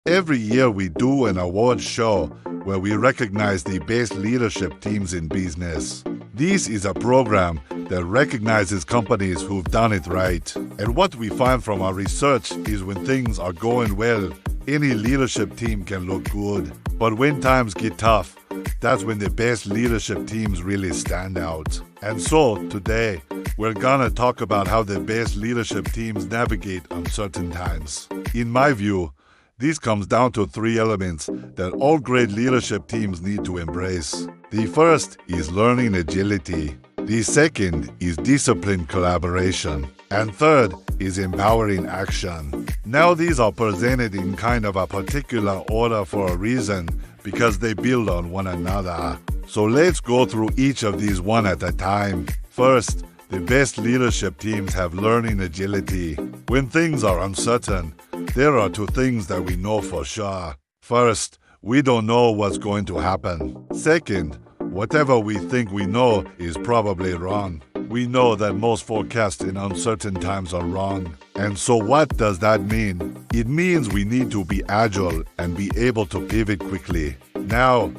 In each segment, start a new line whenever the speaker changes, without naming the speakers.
Every year we do an award show where we recognize the best leadership teams in business. This is a program that recognizes companies who've done it right. And what we find from our research is when things are going well, any leadership team can look good. But when times get tough, that's when the best leadership teams really stand out. And so, today, we're gonna talk about how the best leadership teams navigate uncertain times. In my view, this comes down to three elements that all great leadership teams need to embrace. The first is learning agility. The second is disciplined collaboration. And third is empowering action. Now these are presented in kind of a particular order for a reason because they build on one another. So let's go through each of these one at a time. First, the best leadership teams have learning agility. When things are uncertain, there are two things that we know for sure. First, we don't know what's going to happen. Second, whatever we think we know is probably wrong. We know that most forecasts in uncertain times are wrong. And so what does that mean? It means we need to be agile and be able to pivot quickly. Now,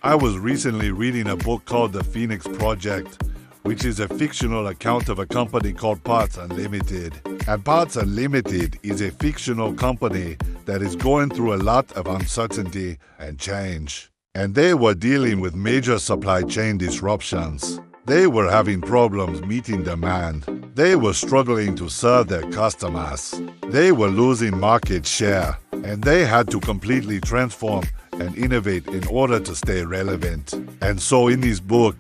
I was recently reading a book called The Phoenix Project, which is a fictional account of a company called Parts Unlimited. And Parts Unlimited is a fictional company that is going through a lot of uncertainty and change. And they were dealing with major supply chain disruptions. They were having problems meeting demand. They were struggling to serve their customers. They were losing market share. And they had to completely transform and innovate in order to stay relevant. And so in this book,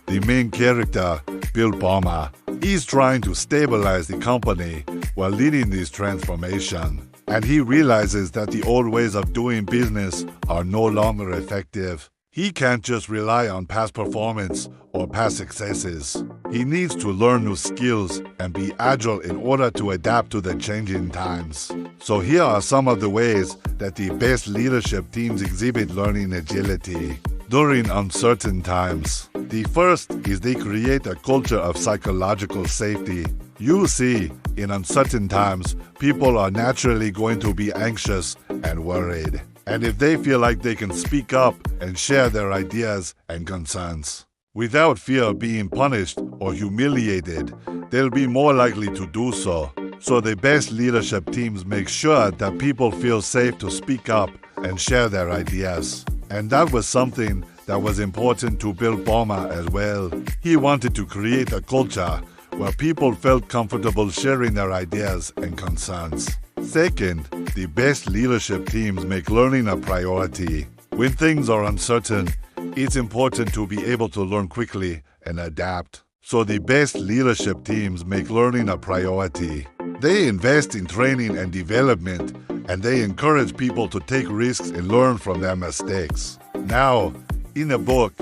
the main character, Bill Palmer, is trying to stabilize the company while leading this transformation. And he realizes that the old ways of doing business are no longer effective. He can't just rely on past performance or past successes. He needs to learn new skills and be agile in order to adapt to the changing times. So here are some of the ways that the best leadership teams exhibit learning agility during uncertain times. The first is they create a culture of psychological safety. You see, in uncertain times, people are naturally going to be anxious and worried. And if they feel like they can speak up and share their ideas and concerns without fear of being punished or humiliated, they'll be more likely to do so. So the best leadership teams make sure that people feel safe to speak up and share their ideas. And that was something that was important to Bill Palmer as well. He wanted to create a culture where people felt comfortable sharing their ideas and concerns. Second, the best leadership teams make learning a priority. When things are uncertain, it's important to be able to learn quickly and adapt. So the best leadership teams make learning a priority. They invest in training and development, and they encourage people to take risks and learn from their mistakes. Now, in the book,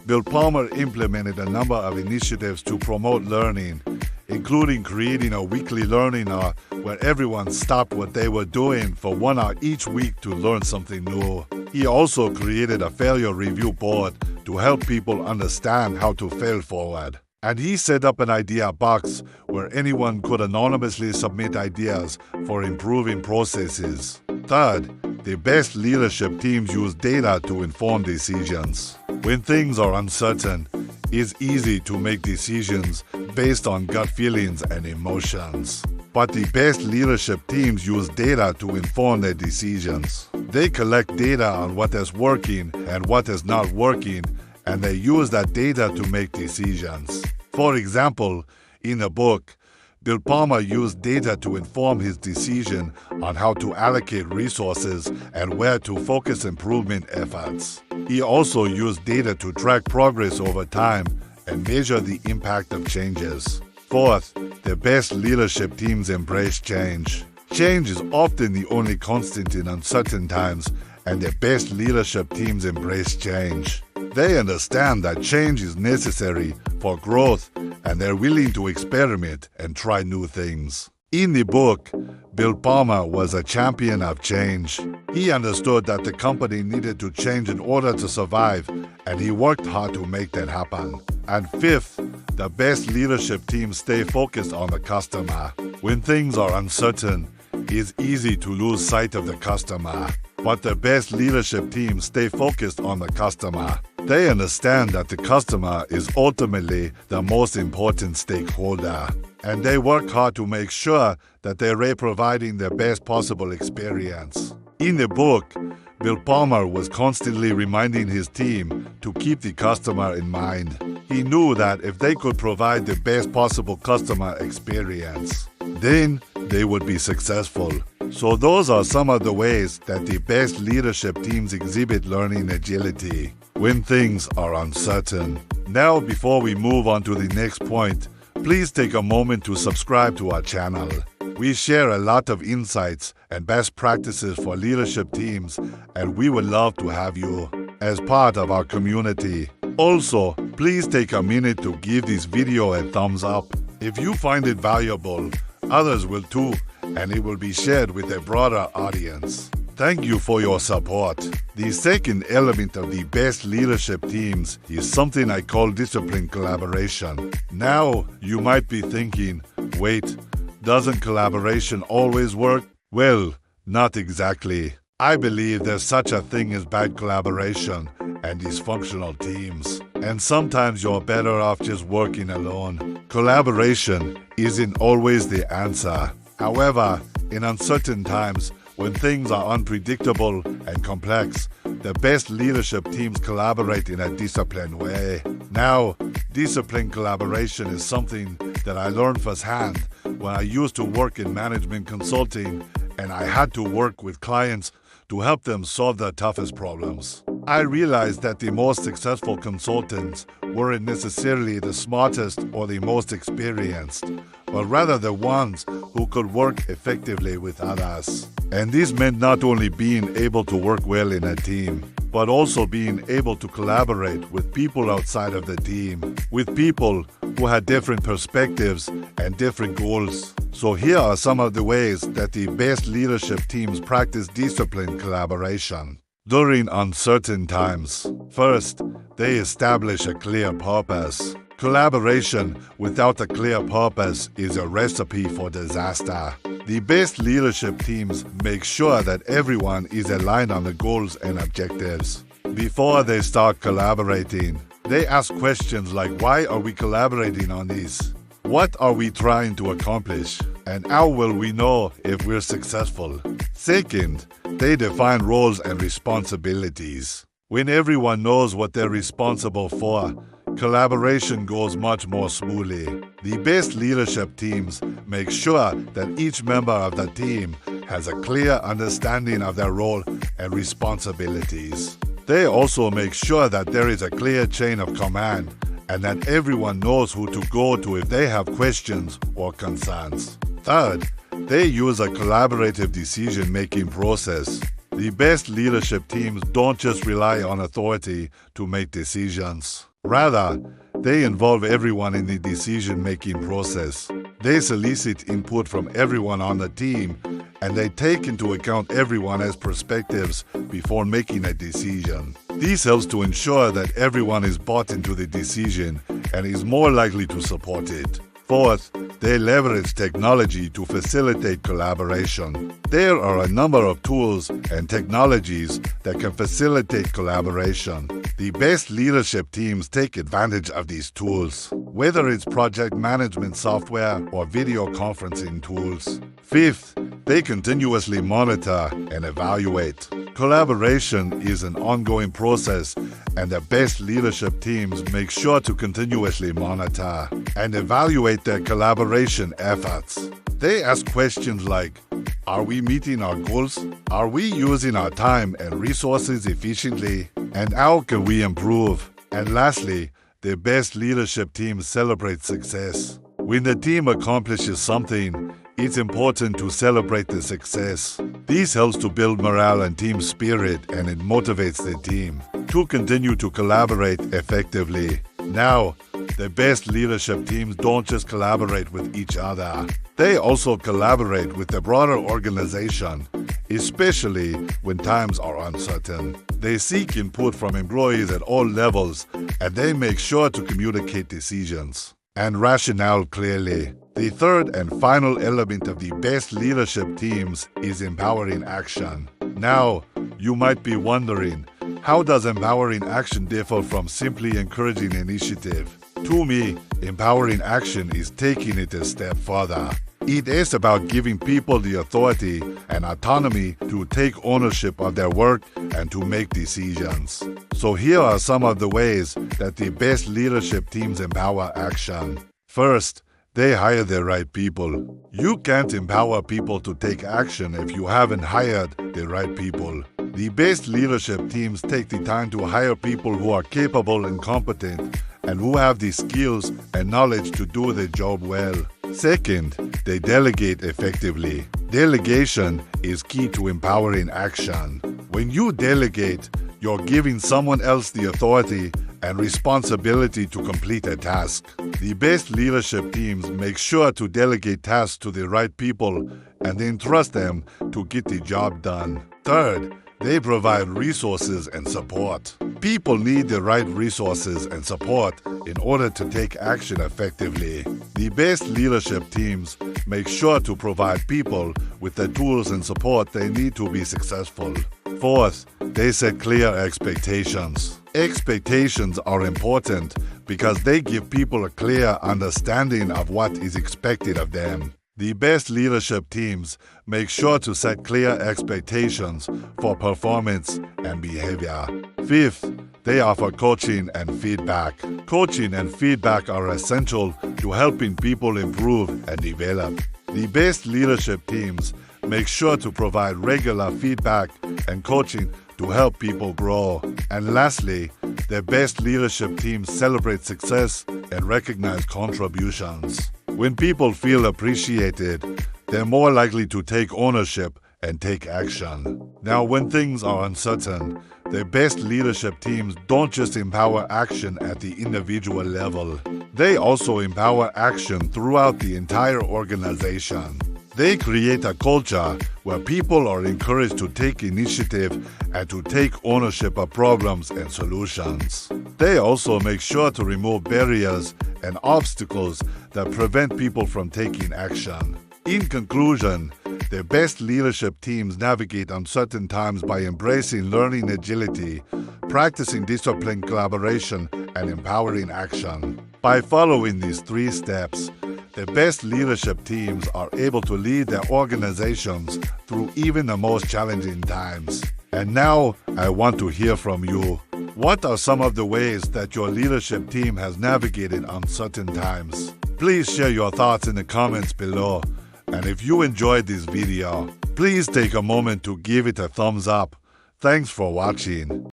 Bill Palmer implemented a number of initiatives to promote learning, including creating a weekly learning hour where everyone stopped what they were doing for 1 hour each week to learn something new. He also created a failure review board to help people understand how to fail forward. And he set up an idea box where anyone could anonymously submit ideas for improving processes. Third, the best leadership teams use data to inform decisions. When things are uncertain, it's easy to make decisions based on gut feelings and emotions. But the best leadership teams use data to inform their decisions. They collect data on what is working and what is not working, and they use that data to make decisions. For example, in the book, Bill Palmer used data to inform his decision on how to allocate resources and where to focus improvement efforts. He also used data to track progress over time and measure the impact of changes. Fourth, the best leadership teams embrace change. Change is often the only constant in uncertain times, and the best leadership teams embrace change. They understand that change is necessary for growth, and they're willing to experiment and try new things. In the book, Bill Palmer was a champion of change. He understood that the company needed to change in order to survive, and he worked hard to make that happen. And fifth, the best leadership teams stay focused on the customer. When things are uncertain, it's easy to lose sight of the customer. But the best leadership teams stay focused on the customer. They understand that the customer is ultimately the most important stakeholder, and they work hard to make sure that they're providing the best possible experience. In the book, Bill Palmer was constantly reminding his team to keep the customer in mind. He knew that if they could provide the best possible customer experience, then they would be successful. So those are some of the ways that the best leadership teams exhibit learning agility when things are uncertain. Now, before we move on to the next point, please take a moment to subscribe to our channel. We share a lot of insights and best practices for leadership teams, and we would love to have you as part of our community. Also, please take a minute to give this video a thumbs up. If you find it valuable, others will too, and it will be shared with a broader audience. Thank you for your support. The second element of the best leadership teams is something I call disciplined collaboration. Now, you might be thinking, wait, doesn't collaboration always work? Well, not exactly. I believe there's such a thing as bad collaboration and dysfunctional teams. And sometimes you're better off just working alone. Collaboration isn't always the answer. However, in uncertain times, when things are unpredictable and complex, the best leadership teams collaborate in a disciplined way. Now, disciplined collaboration is something that I learned firsthand when I used to work in management consulting, and I had to work with clients to help them solve their toughest problems. I realized that the most successful consultants weren't necessarily the smartest or the most experienced, but rather the ones who could work effectively with others. And this meant not only being able to work well in a team, but also being able to collaborate with people outside of the team, with people who had different perspectives and different goals. So here are some of the ways that the best leadership teams practice disciplined collaboration during uncertain times. First, they establish a clear purpose. Collaboration without a clear purpose is a recipe for disaster. The best leadership teams make sure that everyone is aligned on the goals and objectives. Before they start collaborating, they ask questions like, why are we collaborating on this? What are we trying to accomplish? And how will we know if we're successful? Second, they define roles and responsibilities. When everyone knows what they're responsible for, collaboration goes much more smoothly. The best leadership teams make sure that each member of the team has a clear understanding of their role and responsibilities. They also make sure that there is a clear chain of command and that everyone knows who to go to if they have questions or concerns. Third, they use a collaborative decision-making process. The best leadership teams don't just rely on authority to make decisions. Rather, they involve everyone in the decision-making process. They solicit input from everyone on the team, and they take into account everyone's perspectives before making a decision. This helps to ensure that everyone is bought into the decision and is more likely to support it. Fourth, they leverage technology to facilitate collaboration. There are a number of tools and technologies that can facilitate collaboration. The best leadership teams take advantage of these tools, whether it's project management software or video conferencing tools. Fifth, they continuously monitor and evaluate. Collaboration is an ongoing process, and the best leadership teams make sure to continuously monitor and evaluate their collaboration efforts. They ask questions like, are we meeting our goals? Are we using our time and resources efficiently? And how can we improve? And lastly, the best leadership teams celebrate success. When the team accomplishes something, it's important to celebrate the success. This helps to build morale and team spirit, and it motivates the team to continue to collaborate effectively. Now, the best leadership teams don't just collaborate with each other. They also collaborate with the broader organization, especially when times are uncertain. They seek input from employees at all levels, and they make sure to communicate decisions and rationale clearly. The third and final element of the best leadership teams is empowering action. Now, You might be wondering, how does empowering action differ from simply encouraging initiative? To me, empowering action is taking it a step further. It is about giving people the authority and autonomy to take ownership of their work and to make decisions. So here are some of the ways that the best leadership teams empower action. First, they hire the right people. You can't empower people to take action if you haven't hired the right people. The best leadership teams take the time to hire people who are capable and competent and who have the skills and knowledge to do the job well. Second, they delegate effectively. Delegation is key to empowering action. When you delegate, you're giving someone else the authority and responsibility to complete a task. The best leadership teams make sure to delegate tasks to the right people and then trust them to get the job done. Third, they provide resources and support. People need the right resources and support in order to take action effectively. The best leadership teams make sure to provide people with the tools and support they need to be successful. Fourth, they set clear expectations. Expectations are important because they give people a clear understanding of what is expected of them. The best leadership teams make sure to set clear expectations for performance and behavior. Fifth, they offer coaching and feedback. Coaching and feedback are essential to helping people improve and develop. The best leadership teams make sure to provide regular feedback and coaching to help people grow. And lastly, the best leadership teams celebrate success and recognize contributions. When people feel appreciated, they're more likely to take ownership and take action. Now, when things are uncertain, the best leadership teams don't just empower action at the individual level. They also empower action throughout the entire organization. They create a culture where people are encouraged to take initiative and to take ownership of problems and solutions. They also make sure to remove barriers and obstacles that prevent people from taking action. In conclusion, the best leadership teams navigate uncertain times by embracing learning agility, practicing disciplined collaboration, and empowering action. By following these 3 steps, the best leadership teams are able to lead their organizations through even the most challenging times. And now, I want to hear from you. What are some of the ways that your leadership team has navigated uncertain times? Please share your thoughts in the comments below. And if you enjoyed this video, please take a moment to give it a thumbs up. Thanks for watching.